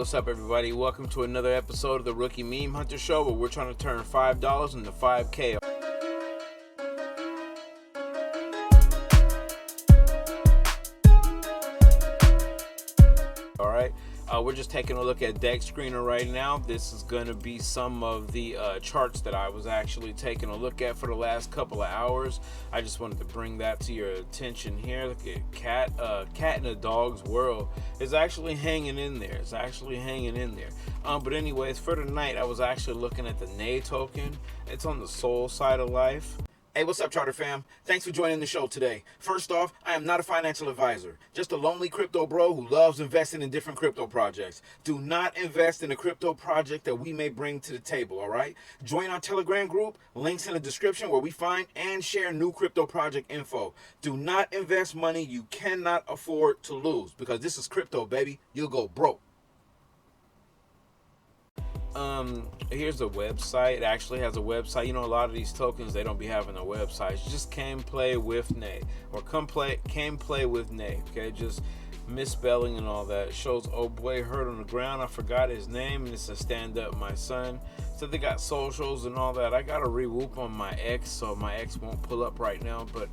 What's up, everybody? Welcome to another episode of the Rookie Meme Hunter Show, where we're trying to turn $5 into 5K. All right, we're just taking a look at Deck Screener right now. This is going to be some of the charts that I was actually taking a look at for the last couple of hours. I just wanted to bring that to your attention here. Look at Cat in a Dog's World is actually hanging in there. But anyways, for tonight, I was actually looking at the NAY token. It's on the Soul side of life. Hey, what's up, Charter fam? Thanks for joining the show today. First off, I am not a financial advisor, just a lonely crypto bro who loves investing in different crypto projects. Do not invest in a crypto project that we may bring to the table, all right? Join our Telegram group, links in the description, where we find and share new crypto project info. Do not invest money you cannot afford to lose, because this is crypto, baby. You'll go broke. Here's a website. It actually has a website. You know, a lot of these tokens, they don't be having a website. Just came play with NAY, or came play with NAY. Okay, just misspelling and all that. It shows old boy hurt on the ground. I forgot his name, and it's a stand up my son. So they got socials and all that. I got a re-whoop on my X, so my X won't pull up right now, but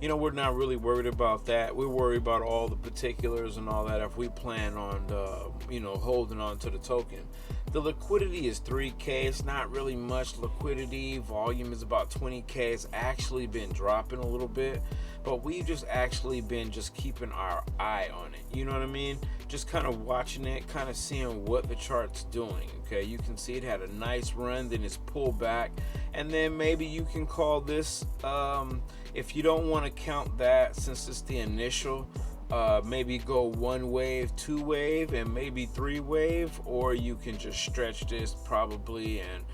you know, we're not really worried about that. We worry about all the particulars and all that if we plan on, you know, holding on to the token. The liquidity is 3K. It's not really much liquidity. Volume is about 20K. It's actually been dropping a little bit, but we've just actually been just keeping our eye on it. You know what I mean? Just kind of watching it, kind of seeing what the chart's doing. Okay, you can see it had a nice run, then it's pulled back, and then maybe you can call this, if you don't want to count that since it's the initial, maybe go 1 wave, 2 wave, and maybe 3 wave, or you can just stretch this probably and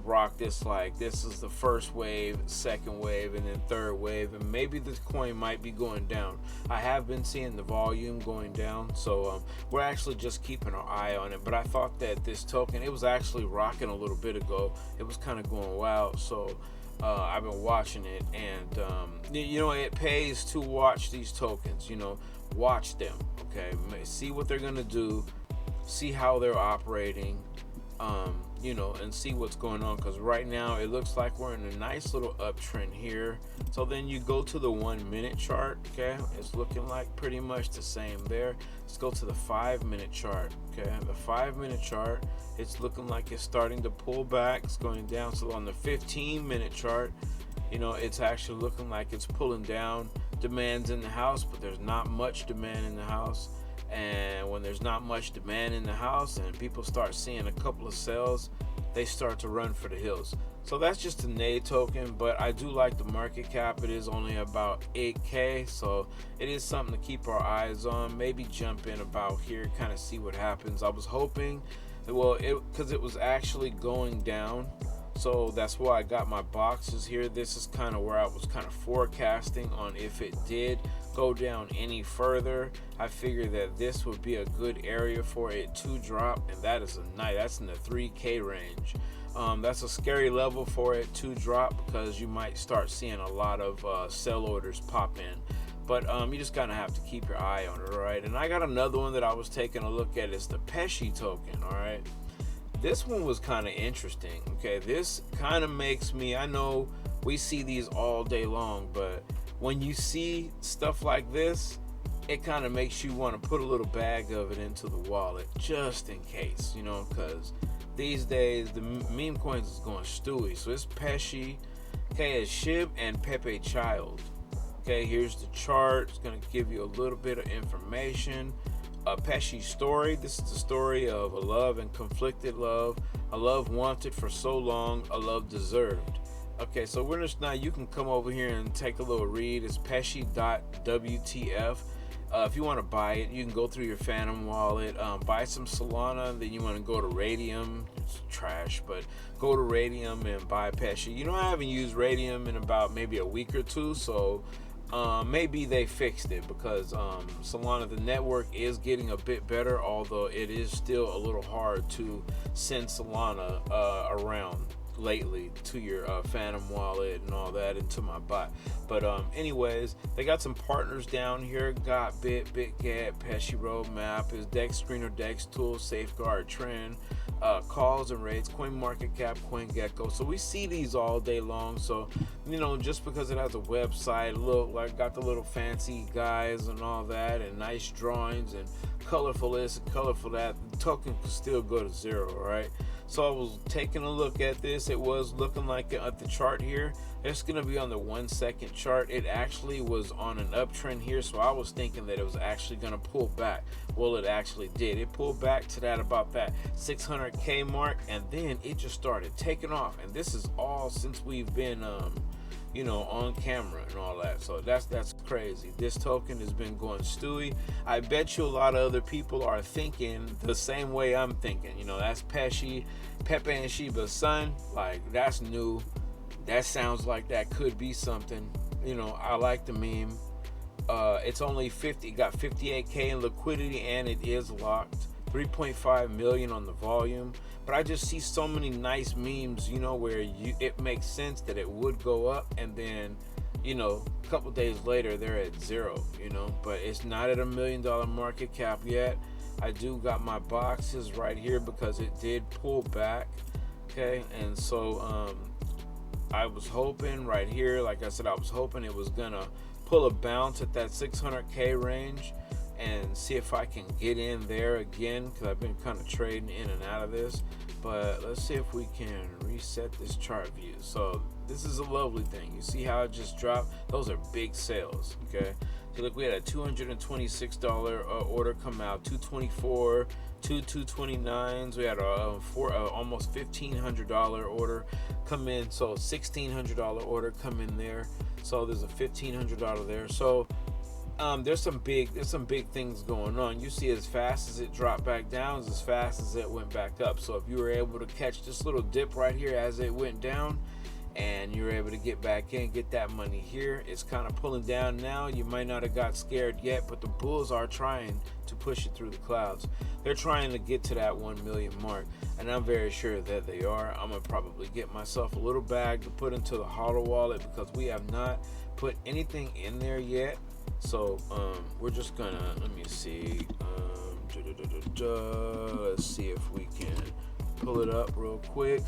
rock this like this is the first wave, second wave, and then third wave, and maybe the coin might be going down. I have been seeing the volume going down, so we're actually just keeping our eye on it. But I thought that this token, it was actually rocking a little bit ago. It was kind of going wild, so I've been watching it, and you know, it pays to watch these tokens. You know, watch them, okay? See what they're gonna do, see how they're operating, you know, and see what's going on, because right now it looks like we're in a nice little uptrend here. So then you go to the 1 minute chart. Okay, it's looking like pretty much the same there. Let's go to the 5 minute chart. Okay, the 5 minute chart, it's looking like it's starting to pull back. It's going down. So on the 15 minute chart, you know, it's actually looking like it's pulling down. Demand's in the house, but there's not much demand in the house. And when there's not much demand in the house and people start seeing a couple of sales, they start to run for the hills. So that's just a NAY token, but I do like the market cap. It is only about 8K, so it is something to keep our eyes on. Maybe jump in about here, kind of see what happens. I was hoping, well, because it was actually going down, so that's why I got my boxes here. This is kind of where I was kind of forecasting on if it did go down any further. I figured that this would be a good area for it to drop, and that is that's in the 3K range. That's a scary level for it to drop, because you might start seeing a lot of sell orders pop in. But you just kind of have to keep your eye on it, all right? And I got another one that I was taking a look at. Is the Peshi token, all right? This one was kind of interesting. Okay, this kind of makes me, I know we see these all day long, but when you see stuff like this, it kind of makes you want to put a little bag of it into the wallet just in case, you know, because these days the Memecoins is going stewy. So it's Peshi, okay, it's Shib and Pepe Child. Okay, here's the chart. It's going to give you a little bit of information. Peshi's story. This is the story of a love and conflicted love, a love wanted for so long, a love deserved. Okay, so we're just now, you can come over here and take a little read. It's Peshi.wtf. If you want to buy it, you can go through your Phantom wallet, buy some Solana, then you want to go to Radium. It's trash, but go to Radium and buy Peshi. You know, I haven't used Radium in about maybe a week or two, so maybe they fixed it, because Solana, the network, is getting a bit better, although it is still a little hard to send Solana around. lately to your Phantom wallet and all that into my bot. But anyways, they got some partners down here. Got BitGet, Peshi Roadmap, is Dex Screener, Dex Tool, Safeguard Trend, calls and rates, CoinMarketCap, CoinGecko. So we see these all day long. So just because it has a website, look like got the little fancy guys and all that, and nice drawings and colorful this and colorful that, the token could still go to zero, right? So I was taking a look at this. It was looking like at the chart here, it's going to be on the 1 second chart. It actually was on an uptrend here, so I was thinking that it was actually going to pull back. Well, it actually did. It pulled back to that about that 600K mark, and then it just started taking off. And this is all since we've been on camera and all that. So that's crazy. This token has been going stewy. I bet you a lot of other people are thinking the same way I'm thinking. That's Peshi, Pepe and Shiba's son. Like, that's new. That sounds like that could be something. I like the meme. It's only got 58K in liquidity, and it is locked. 3.5 million on the volume. But I just see so many nice memes, where it makes sense that it would go up, and then a couple days later they're at zero. But it's not at $1 million market cap yet. I do got my boxes right here because it did pull back. Okay, and so I was hoping right here, like I said, I was hoping it was gonna pull a bounce at that 600K range and see if I can get in there again, because I've been kind of trading in and out of this. But let's see if we can reset this chart view. So this is a lovely thing. You see how it just dropped? Those are big sales. Okay, so look, we had a $226 order come out, 224, 229s. We had a almost $1,500 order come in, so $1,600 order come in there. So there's a $1,500 there. So there's some big things going on. You see, as fast as it dropped back down, as fast as it went back up. So if you were able to catch this little dip right here as it went down, and you're able to get back in, get that money here, it's kind of pulling down now. You might not have got scared yet, but the bulls are trying to push it through the clouds. They're trying to get to that 1 million mark, and I'm very sure that they are. I'm gonna probably get myself a little bag to put into the HODL wallet, because we have not put anything in there yet. So we're just gonna, let me see, let's see if we can pull it up real quick.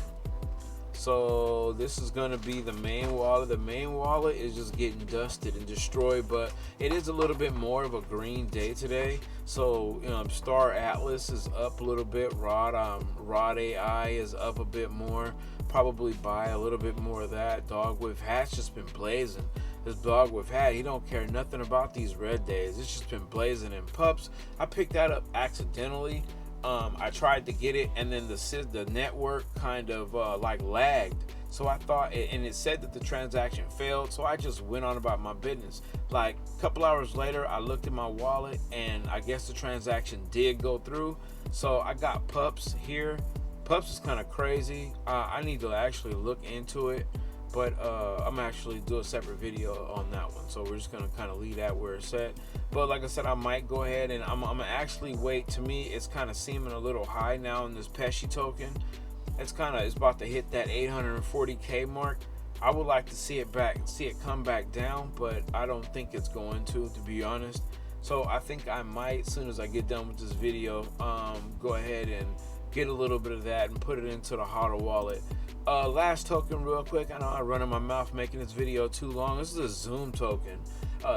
So this is gonna be the main wallet. The main wallet is just getting dusted and destroyed, but it is a little bit more of a green day today. So Star Atlas is up a little bit. Rod AI is up a bit more. Probably buy a little bit more of that. Dog with Hat's just been blazing. This dog with Hat, he don't care nothing about these red days. It's just been blazing. And Pups, I picked that up accidentally. I tried to get it, and then the network kind of like lagged. So I thought, and it said that the transaction failed. So I just went on about my business. Like a couple hours later, I looked at my wallet, and I guess the transaction did go through. So I got Pups here. Pups is kind of crazy. I need to actually look into it. But I'm actually do a separate video on that one. So we're just gonna kind of leave that where it's at. But like I said, I might go ahead and I'm gonna actually wait. To me, it's kind of seeming a little high now in this Peshi token. It's about to hit that 840K mark. I would like to see it come back down, but I don't think it's going to be honest. So I think I might, as soon as I get done with this video, go ahead and get a little bit of that and put it into the HODL wallet. Last token real quick. I know I'm running my mouth making this video too long. This is a Zoom token.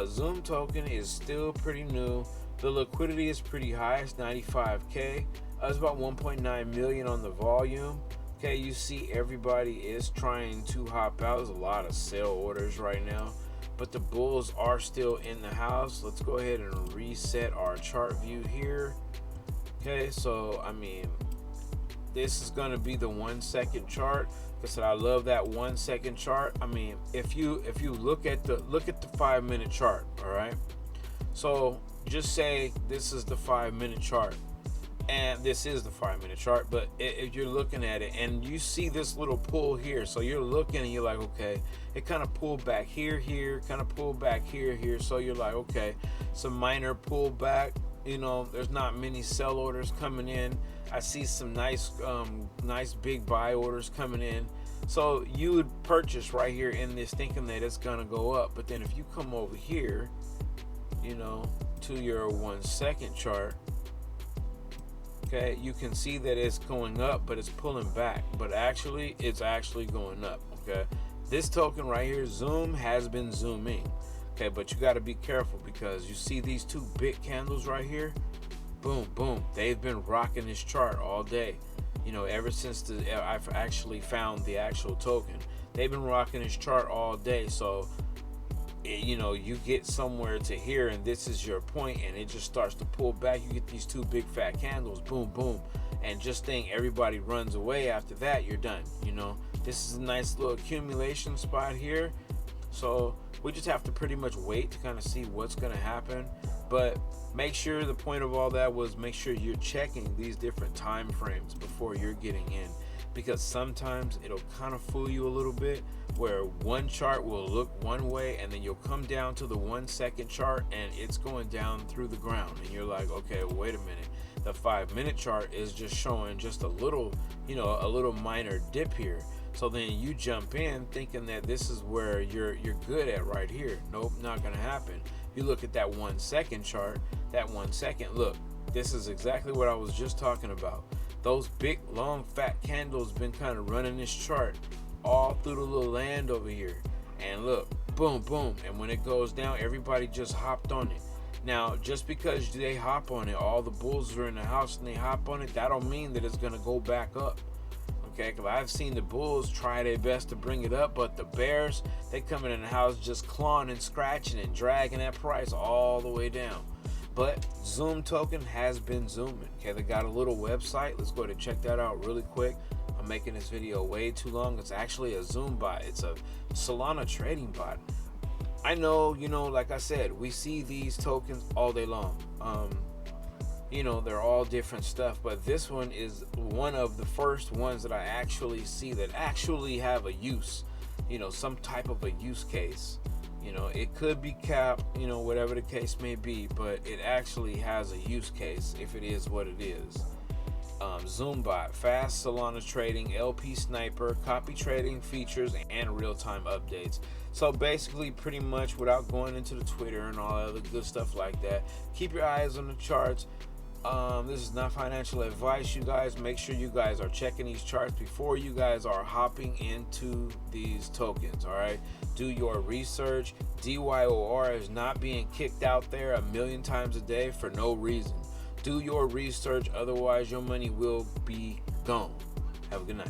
Zoom token is still pretty new. The liquidity is pretty high. It's 95K. It's about 1.9 million on the volume. Okay, you see everybody is trying to hop out. There's a lot of sell orders right now, but the bulls are still in the house. Let's go ahead and reset our chart view here. Okay, so I mean, this is going to be the 1 second chart. Like I said, I love that 1 second chart. I mean, if you look at the 5 minute chart, all right? So just say this is the 5 minute chart, and this is the 5 minute chart. But if you're looking at it and you see this little pull here, so you're looking and you're like, okay, it kind of pulled back here, kind of pulled back here. So you're like, okay, some minor pullback. There's not many sell orders coming in. I see some nice big buy orders coming in. So you would purchase right here in this thinking that it's gonna go up, but then if you come over here, to your 1 second chart, okay, you can see that it's going up, but it's pulling back. But actually, it's actually going up. Okay, this token right here, Zoom, has been zooming. Okay, but you got to be careful because you see these two big candles right here. Boom, boom. They've been rocking this chart all day. Ever since I've actually found the actual token, they've been rocking this chart all day. So, you get somewhere to here, and this is your point, and it just starts to pull back. You get these two big fat candles, boom, boom, and just think everybody runs away after that. You're done. This is a nice little accumulation spot here. So we just have to pretty much wait to kind of see what's going to happen. But make sure, the point of all that was make sure you're checking these different time frames before you're getting in, because sometimes it'll kind of fool you a little bit, where one chart will look one way and then you'll come down to the 1 second chart and it's going down through the ground, and you're like, okay, wait a minute, the 5 minute chart is just showing just a little minor dip here. So then you jump in thinking that this is where you're good at right here. Nope, not gonna happen. You look at that 1 second chart, that 1 second, look, this is exactly what I was just talking about. Those big, long, fat candles been kind of running this chart all through the little land over here. And look, boom, boom. And when it goes down, everybody just hopped on it. Now, just because they hop on it, all the bulls are in the house and they hop on it, that don't mean that it's gonna go back up. Okay, because I've seen the bulls try their best to bring it up, but the bears, they coming in the house just clawing and scratching and dragging that price all the way down. But Zoom token has been zooming. Okay, they got a little website. Let's go ahead and check that out really quick. I'm making this video way too long. It's actually a Zoom bot. It's a Solana trading bot. I know, like I said, we see these tokens all day long. They're all different stuff, but this one is one of the first ones that I actually see that actually have a use, some type of a use case. It could be cap, whatever the case may be, but it actually has a use case if it is what it is. Zoombot, fast Solana trading, LP sniper, copy trading features, and real-time updates. So basically, pretty much without going into the Twitter and all other good stuff like that, keep your eyes on the charts. This is not financial advice, you guys. Make sure you guys are checking these charts before you guys are hopping into these tokens, all right? Do your research. DYOR is not being kicked out there 1,000,000 times a day for no reason. Do your research, otherwise your money will be gone. Have a good night.